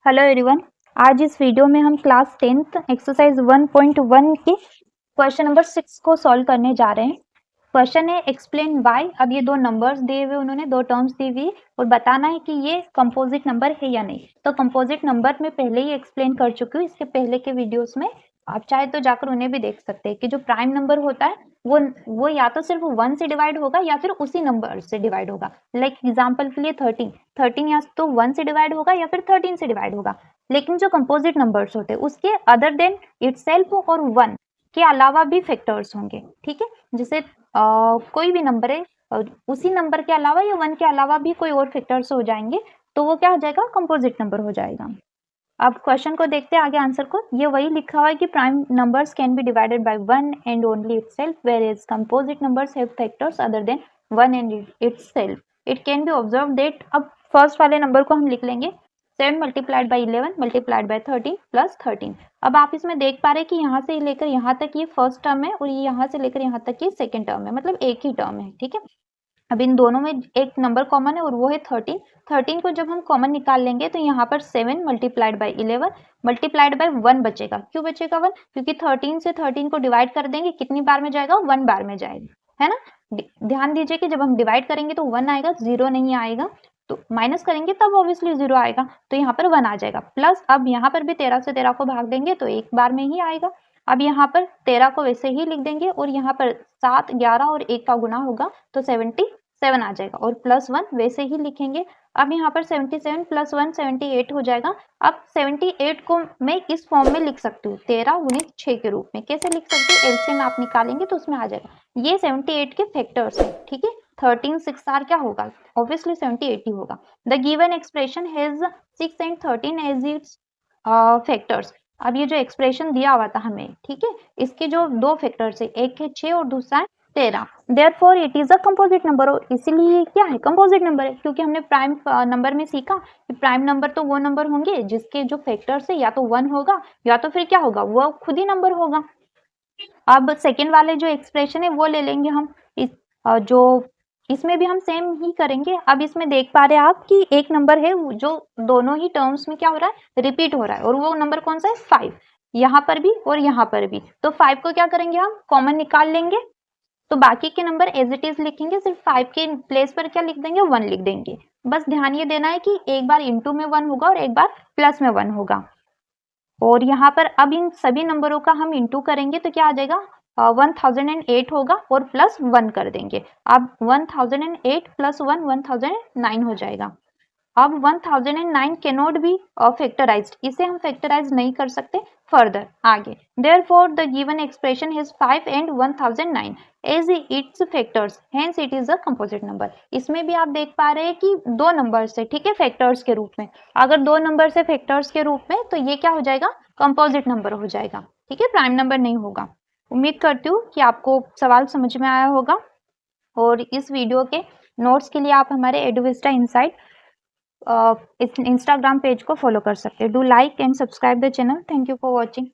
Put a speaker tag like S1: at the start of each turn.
S1: Hello everyone. आज इस video में हम क्लास 10th एक्सरसाइज 1.1 के क्वेश्चन नंबर 6 को सॉल्व करने जा रहे हैं। क्वेश्चन है एक्सप्लेन वाई। अब ये दो नंबर्स दिए हुए, उन्होंने दो टर्म्स दी हुई और बताना है कि ये कंपोजिट नंबर है या नहीं। तो कंपोजिट नंबर में पहले ही एक्सप्लेन कर चुकी हूँ इसके पहले के वीडियोस में, आप चाहे तो जाकर उन्हें भी देख सकते हैं कि जो प्राइम नंबर होता है वो या तो सिर्फ 1 से डिवाइड होगा या फिर उसी नंबर से डिवाइड होगा। लाइक एग्जांपल के लिए 13 या तो 1 से डिवाइड होगा या फिर 13 से डिवाइड होगा। लेकिन जो कंपोजिट नंबर्स होते हैं उसके अदर देन इटसेल्फ और 1 के अलावा भी फैक्टर्स होंगे। ठीक है, जैसे कोई भी नंबर है और उसी नंबर के अलावा या 1 के अलावा भी कोई और फैक्टर्स हो जाएंगे तो वो क्या हो जाएगा, कंपोजिट नंबर हो जाएगा। अब क्वेश्चन को देखते हैं आगे आंसर को। ये वही लिखा हुआ है कि prime numbers can be divided by 1 and only itself, whereas composite numbers have factors other than 1 and itself. It can be observe that, अब फर्स्ट वाले नंबर को हम लिख लेंगे 7 multiplied by 11 multiplied by 13 plus 13। अब आप इसमें देख पा रहे हैं कि यहाँ से लेकर यहाँ तक ये फर्स्ट टर्म है और ये यहाँ से लेकर यहाँ तक ये सेकेंड टर्म है, मतलब एक ही टर्म है। ठीक है, अब इन दोनों में एक नंबर कॉमन है और वो है 13। 13 को जब हम कॉमन निकाल लेंगे तो यहाँ पर 7 मल्टीप्लाइड बाई 11 मल्टीप्लाइड बाई 1 बचेगा। क्यों बचेगा 1? क्योंकि 13 से 13 को डिवाइड कर देंगे, कितनी बार में जाएगा? 1 बार में जाएगा, है ना। ध्यान दीजिए कि जब हम डिवाइड करेंगे तो 1 आएगा, 0 नहीं आएगा। तो माइनस करेंगे तब ऑब्वियसली 0 आएगा, तो यहाँ पर 1 आ जाएगा। प्लस अब यहाँ पर भी 13 से 13 को भाग देंगे तो एक बार में ही आएगा। अब यहाँ पर 13 को वैसे ही लिख देंगे और यहाँ पर 7, 11 और 1 का गुना होगा तो 77 आ जाएगा और प्लस 1 वैसे ही लिखेंगे। अब यहाँ पर 77 प्लस 1 78 हो जाएगा। अब 78 को मैं इस फॉर्म में लिख सकती हूँ 13 गुणित 6 के रूप में। कैसे लिख सकती हूँ? एलसीएम आप निकालेंगे तो उसमें आ जाएगा। ये 78 के फैक्टर्स है। ठीक है, 13 6 आर क्या होगा? ऑब्वियसली 78 ही होगा। The given expression has 6 and 13 as its factors. अब ये जो एक्सप्रेशन दिया हुआ था हमें, ठीक है, इसके जो दो फैक्टर्स है, एक है 6 और दूसरा है 13। Therefore it is a composite number, और इसीलिए क्या है? कंपोजिट नंबर है। क्योंकि हमने प्राइम नंबर में सीखा कि प्राइम नंबर तो वो नंबर होंगे जिसके जो फैक्टर्स है या तो 1 होगा या तो फिर क्या होगा, वो खुद ही नंबर होगा। अब सेकेंड वाले जो एक्सप्रेशन है वो ले लेंगे हम। जो इसमें भी हम सेम ही करेंगे। अब इसमें देख पा रहे हैं आप कि एक नंबर है जो दोनों ही टर्म्स में क्या हो रहा है, रिपीट हो रहा है, और वो नंबर कौन सा है? 5। यहाँ पर भी और यहाँ पर भी। तो 5 को क्या करेंगे, हम कॉमन निकाल लेंगे तो बाकी के नंबर एज इट इज लिखेंगे, सिर्फ 5 के प्लेस पर क्या लिख देंगे? 1 लिख देंगे। बस ध्यान ये देना है कि एक बार इंटू में 1 होगा और एक बार प्लस में 1 होगा। और यहाँ पर अब इन सभी नंबरों का हम इंटू करेंगे तो क्या आ जाएगा? 1008 होगा और प्लस 1 कर देंगे। अब 1008 प्लस 1 1009 हो जाएगा। अब 1009 कैनॉट बी फैक्टराइज्ड, इसे हम फैक्टराइज नहीं कर सकते फर्दर आगे। Therefore the given expression is 5 and 1009 as its factors, hence it is a composite number. इसमें भी आप देख पा रहे हैं कि दो नंबर्स है, ठीक है, फैक्टर्स के रूप में। अगर दो नंबर से फैक्टर्स के रूप में तो ये क्या हो जाएगा? कंपोजिट नंबर हो जाएगा। ठीक है, प्राइम नंबर नहीं होगा। उम्मीद करती हूँ कि आपको सवाल समझ में आया होगा। और इस वीडियो के नोट्स के लिए आप हमारे एडुविस्टा इनसाइट इस इंस्टाग्राम पेज को फॉलो कर सकते हैं। Do like and subscribe the channel. Thank you for watching.